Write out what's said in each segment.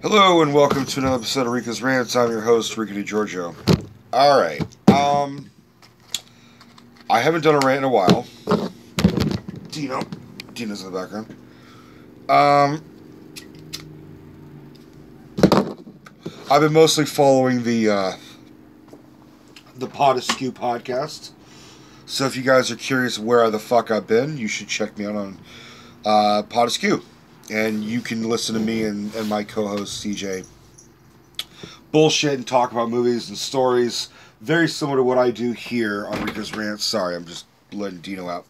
Hello and welcome to another episode of Rico'S Rants. I'm your host, Rico DiGiorgio. Alright, I haven't done a rant in a while. Dino's in the background. I've been mostly following the Pot Askew podcast. So if you guys are curious where the fuck I've been, you should check me out on Pot Askew. And you can listen to me and my co-host CJ bullshit and talk about movies and stories, very similar to what I do here on Rico's Rants. Sorry, I'm just letting Dino out.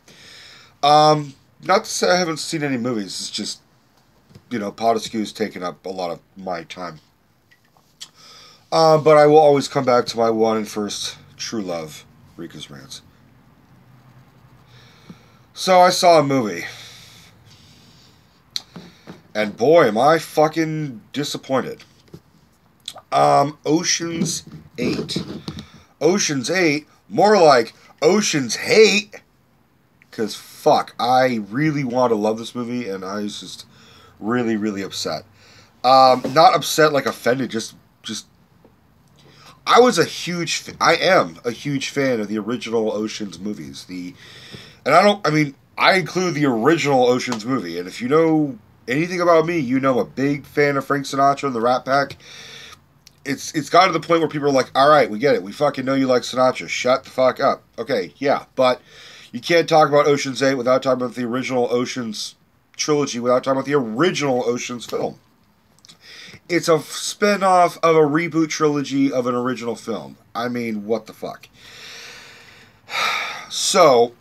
Not to say I haven't seen any movies. It's just, Pot Askew's taken up a lot of my time. But I will always come back to my one and first true love, Rico's Rants. So I saw a movie. And boy, am I fucking disappointed. Ocean's 8. Ocean's 8, more like Ocean's Hate. Because fuck, I really want to love this movie, and I was just really, really upset. Not upset like offended, just I am a huge fan of the original Ocean's movies. I include the original Ocean's movie, and if you know anything about me, I'm a big fan of Frank Sinatra and the Rat Pack. It's gotten to the point where people are like, alright, we get it. We fucking know you like Sinatra. Shut the fuck up. Okay, yeah, but you can't talk about Ocean's 8 without talking about the original Ocean's trilogy, without talking about the original Ocean's film. It's a spin-off of a reboot trilogy of an original film. I mean, what the fuck? So,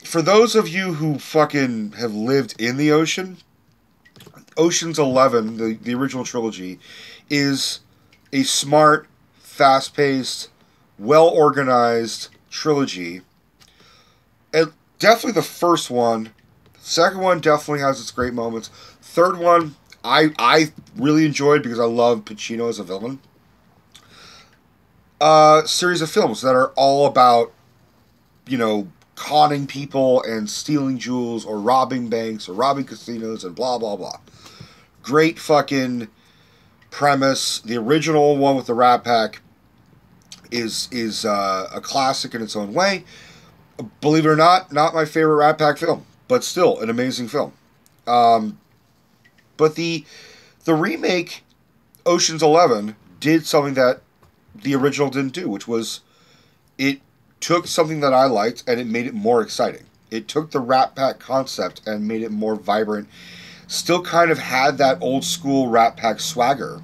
for those of you who fucking have lived in the ocean, Ocean's 11, the original trilogy, is a smart, fast-paced, well-organized trilogy. And definitely the first one. The second one definitely has its great moments. Third one, I really enjoyed because I love Pacino as a villain. Series of films that are all about, conning people and stealing jewels or robbing banks or robbing casinos and blah, blah, blah. Great fucking premise. The original one with the Rat Pack is a classic in its own way. Believe it or not my favorite Rat Pack film, but still an amazing film. But the remake, Ocean's 11, did something that the original didn't do, which was it took something that I liked and it made it more exciting. It took the Rat Pack concept and made it more vibrant. Still kind of had that old school Rat Pack swagger.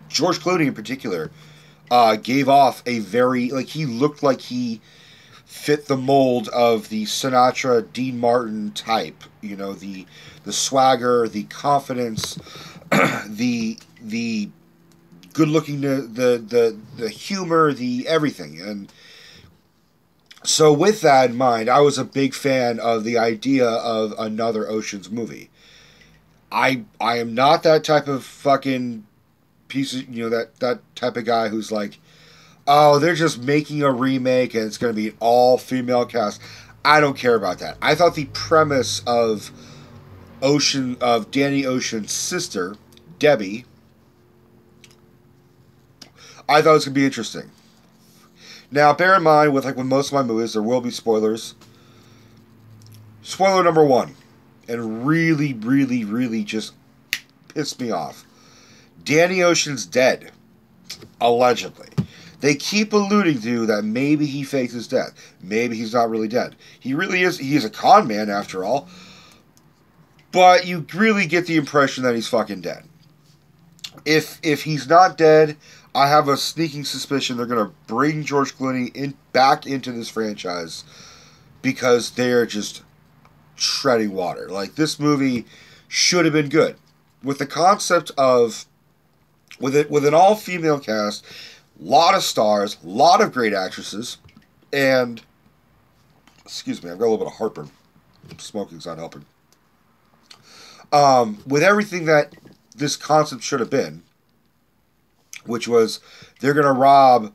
George Clooney in particular gave off a very, he looked like he fit the mold of the Sinatra, Dean Martin type. The swagger, the confidence, the good looking, the humor, the everything. And so with that in mind, I was a big fan of the idea of another Ocean's movie. I am not that type of fucking piece of, that type of guy who's like, oh, they're just making a remake and it's going to be an all-female cast. I don't care about that. I thought the premise of Danny Ocean's sister, Debbie, I thought it was going to be interesting. Now, bear in mind, with most of my movies, there will be spoilers. Spoiler number 1, and really, really, really just pissed me off. Danny Ocean's dead. Allegedly. They keep alluding to that maybe he faked his death. Maybe he's not really dead. He really is. He is a con man, after all. But you really get the impression that he's fucking dead. If he's not dead, I have a sneaking suspicion they're going to bring George Clooney back into this franchise because they're just treading water. This movie should have been good. With the concept of, with an all-female cast, lot of stars, lot of great actresses, and, excuse me, I've got a little bit of heartburn. Smoking's not helping. With everything that this concept should have been, which was they're going to rob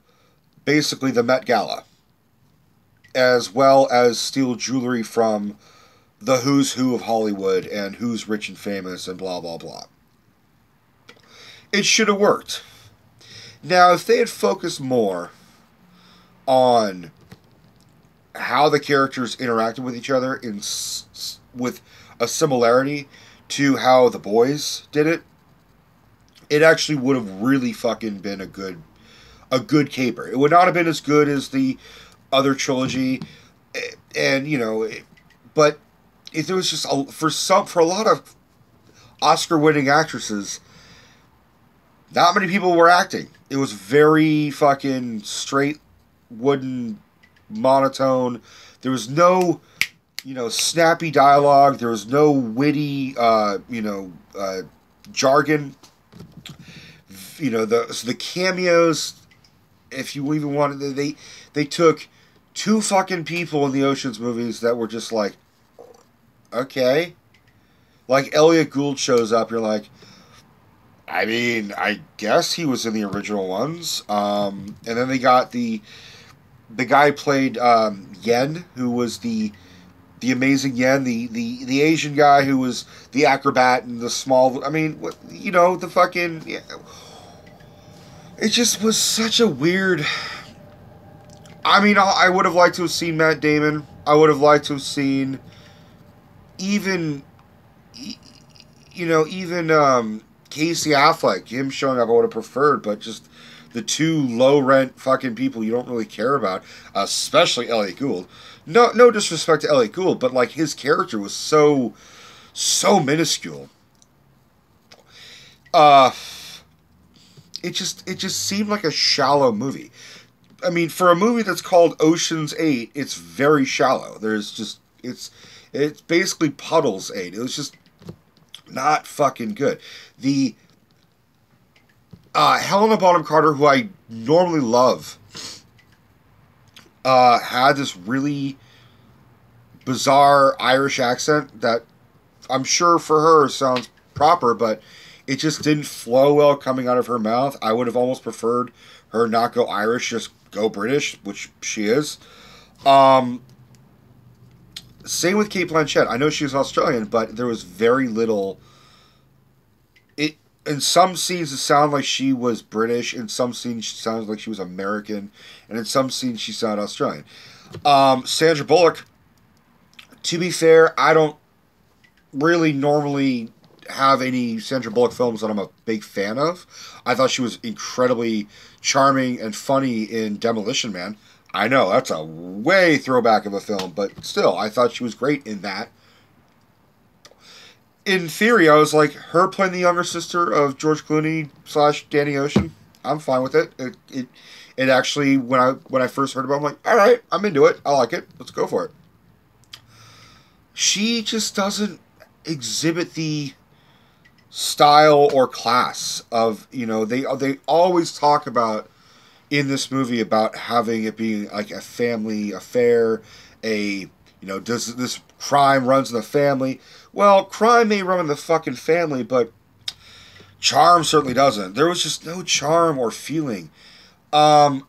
basically the Met Gala, as well as steal jewelry from the who's who of Hollywood and who's rich and famous and blah, blah, blah. It should have worked. Now, if they had focused more on how the characters interacted with each other with a similarity to how the boys did it, it actually would have really fucking been a good caper. It would not have been as good as the other trilogy, and but if there was just for a lot of Oscar-winning actresses, not many people were acting. It was very fucking straight, wooden, monotone. There was no, snappy dialogue. There was no witty, jargon. The cameos, if you even wanted, they took two fucking people in the Ocean's movies that were just like, okay. Like, Elliot Gould shows up, you're like, I mean, I guess he was in the original ones. And then they got the guy who played Yen, who was the amazing Yen, the Asian guy who was the acrobat and the small. I mean, the fucking. Yeah. It just was such a weird. I mean, I would have liked to have seen Matt Damon. I would have liked to have seen even Casey Affleck, him showing up, I would have preferred, but just the two low-rent fucking people you don't really care about, especially Elliot Gould. No disrespect to Elliot Gould, but, like, his character was so minuscule. It just seemed like a shallow movie. I mean, for a movie that's called Ocean's 8, it's very shallow. It's basically Puddles 8. It was just not fucking good. The Helena Bonham Carter, who I normally love, had this really bizarre Irish accent that I'm sure for her sounds proper, but it just didn't flow well coming out of her mouth. I would have almost preferred her not go Irish, just go British, which she is. Same with Cate Blanchett. I know she was Australian, but there was very little. In some scenes, it sounded like she was British. In some scenes, she sounded like she was American. And in some scenes, she sounded Australian. Sandra Bullock, to be fair, I don't really normally have any Sandra Bullock films that I'm a big fan of. I thought she was incredibly charming and funny in Demolition Man. I know, that's a way throwback of a film, but still, I thought she was great in that. In theory, I was like, her playing the younger sister of George Clooney / Danny Ocean, I'm fine with it. It actually, when I first heard about it, I'm like, alright, I'm into it. I like it. Let's go for it. She just doesn't exhibit the style or class of, they always talk about in this movie about having it being like a family affair, does this crime runs in the family? Well, crime may run in the fucking family, but charm certainly doesn't. There was just no charm or feeling. Rihanna,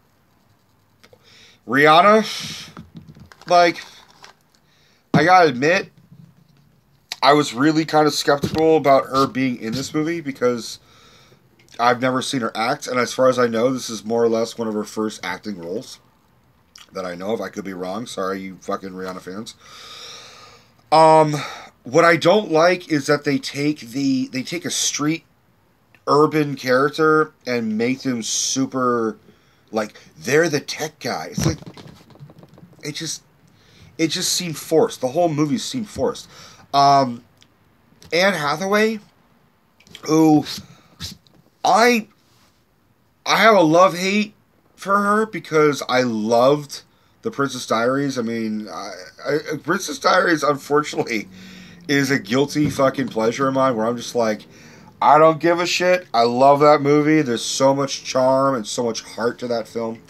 like, I gotta admit, I was really kind of skeptical about her being in this movie because I've never seen her act, and as far as I know, this is more or less one of her first acting roles that I know of. I could be wrong. Sorry, you fucking Rihanna fans. What I don't like is that they take a street urban character and make them super, like, they're the tech guy. It's like, it just seemed forced. The whole movie seemed forced. Anne Hathaway, who I have a love-hate for her because I loved The Princess Diaries. I mean, Princess Diaries, unfortunately, is a guilty fucking pleasure of mine where I'm just like, I don't give a shit. I love that movie. There's so much charm and so much heart to that film.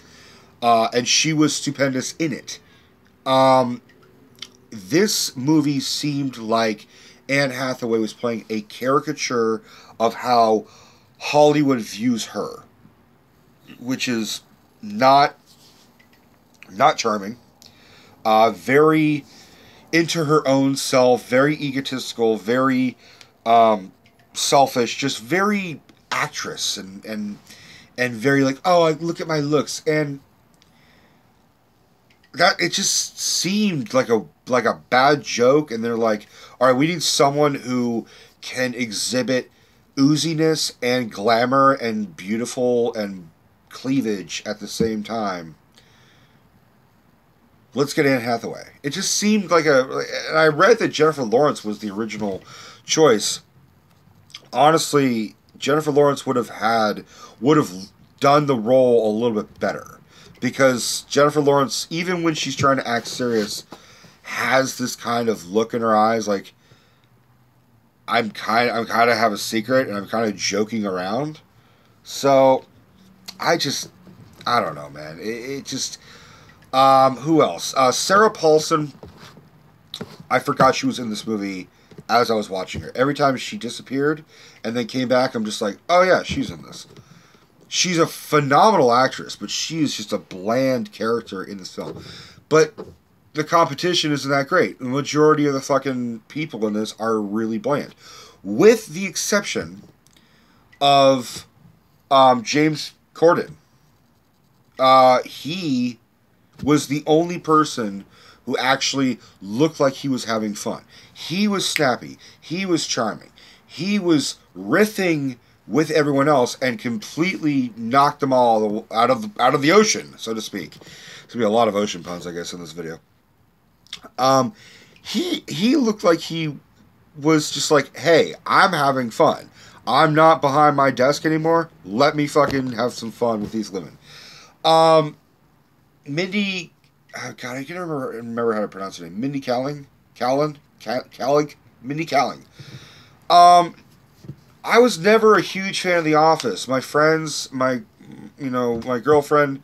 And she was stupendous in it. This movie seemed like Anne Hathaway was playing a caricature of how Hollywood views her, which is not charming. Very, into her own self, very egotistical, very selfish, just very actress and very like, oh, I look at my looks, and that it just seemed like a bad joke. And they're like, all right, we need someone who can exhibit ooziness and glamour and beautiful and cleavage at the same time. Let's get Anne Hathaway. It just seemed like and I read that Jennifer Lawrence was the original choice. Honestly, Jennifer Lawrence would have done the role a little bit better, because Jennifer Lawrence, even when she's trying to act serious, has this kind of look in her eyes, like I'm kind of have a secret and I'm kind of joking around. So I don't know, man. It just who else? Sarah Paulson. I forgot she was in this movie as I was watching her. Every time she disappeared and then came back, I'm just like, oh yeah, she's in this. She's a phenomenal actress, but she is just a bland character in this film. But the competition isn't that great. The majority of the fucking people in this are really bland. With the exception of James Corden. He was the only person who actually looked like he was having fun. He was snappy. He was charming. He was riffing with everyone else and completely knocked them all out of the ocean, so to speak. There's gonna be a lot of ocean puns, I guess, in this video. He looked like he was just like, hey, I'm having fun. I'm not behind my desk anymore. Let me fucking have some fun with these women. Mindy, oh God, I can't remember how to pronounce her name. Mindy Kaling? Mindy Kaling. I was never a huge fan of The Office. My friends, my girlfriend,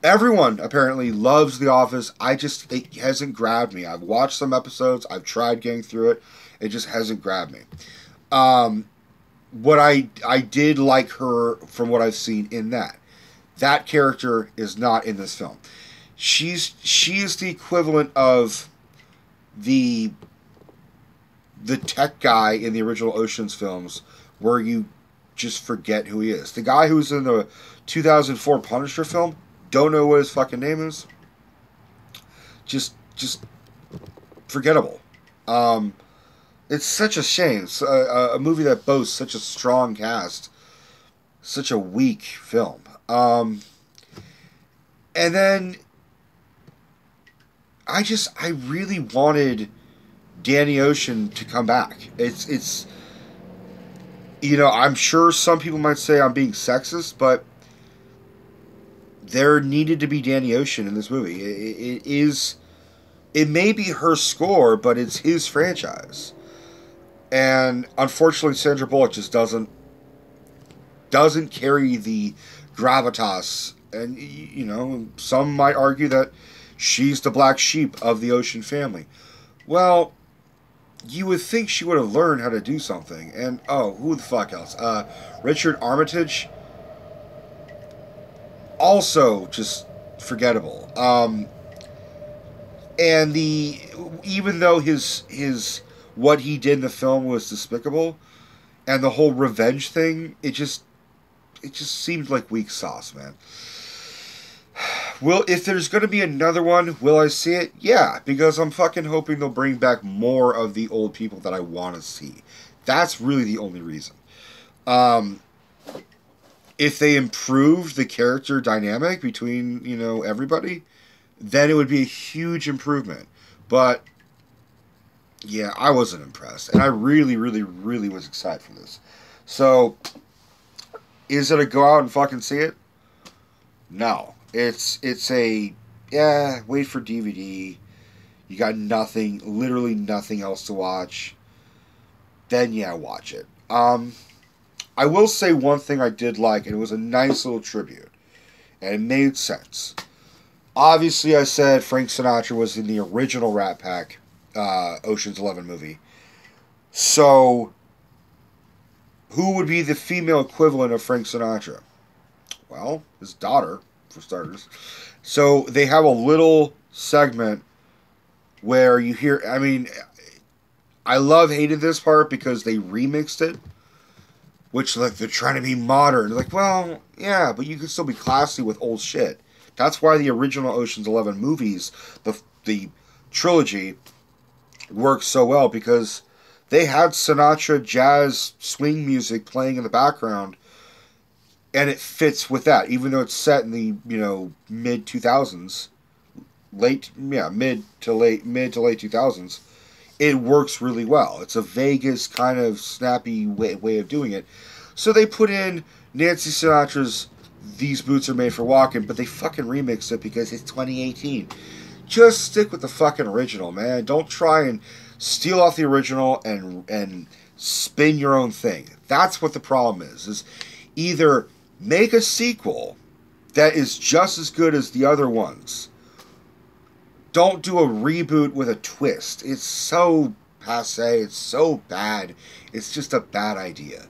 everyone apparently loves The Office. It hasn't grabbed me. I've watched some episodes. I've tried getting through it. It just hasn't grabbed me. What I did like her from what I've seen in that. That character is not in this film. She is the equivalent of the tech guy in the original Ocean's films, where you just forget who he is. The guy who's in the 2004 Punisher film, don't know what his fucking name is. Just forgettable. It's such a shame. It's a movie that boasts such a strong cast, such a weak film. And then I really wanted Danny Ocean to come back. It's I'm sure some people might say I'm being sexist, but there needed to be Danny Ocean in this movie. It may be her score, but it's his franchise. And unfortunately, Sandra Bullock just doesn't carry the gravitas. And, some might argue that she's the black sheep of the Ocean family. Well, you would think she would have learned how to do something. And, who the fuck else? Richard Armitage. Also just forgettable. And even though his what he did in the film was despicable, and the whole revenge thing, it just seemed like weak sauce, man. If there's going to be another one, will I see it? Yeah, because I'm fucking hoping they'll bring back more of the old people that I want to see. That's really the only reason. If they improve the character dynamic between, everybody, then it would be a huge improvement. But yeah, I wasn't impressed. And I really, really, really was excited for this. So, is it a go out and fucking see it? No. It's a, wait for DVD. You got nothing, literally nothing else to watch. Then, watch it. I will say one thing I did like, and it was a nice little tribute. And it made sense. Obviously, I said Frank Sinatra was in the original Rat Pack Ocean's 11 movie. So, who would be the female equivalent of Frank Sinatra? Well, his daughter, for starters. So, they have a little segment where you hear, I mean, hated this part because they remixed it, which, like, they're trying to be modern. Like, well, yeah, but you can still be classy with old shit. That's why the original Ocean's 11 movies, the trilogy, works so well, because they had Sinatra jazz swing music playing in the background, and it fits with that, even though it's set in the, mid 2000s, mid to late 2000s. It works really well. It's a Vegas kind of snappy way of doing it. So they put in Nancy Sinatra's "These Boots Are Made for Walking," but they fucking remixed it because it's 2018. Just stick with the fucking original, man. Don't try and steal off the original and spin your own thing. That's what the problem is either make a sequel that is just as good as the other ones. Don't do a reboot with a twist. It's so passe. It's so bad. It's just a bad idea.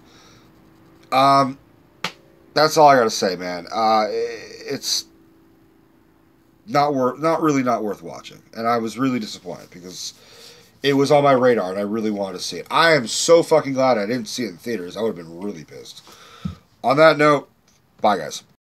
That's all I gotta say, man. It's not worth watching, and I was really disappointed because it was on my radar and I really wanted to see it. I am so fucking glad I didn't see it in theaters. I would have been really pissed. On that note, bye, guys.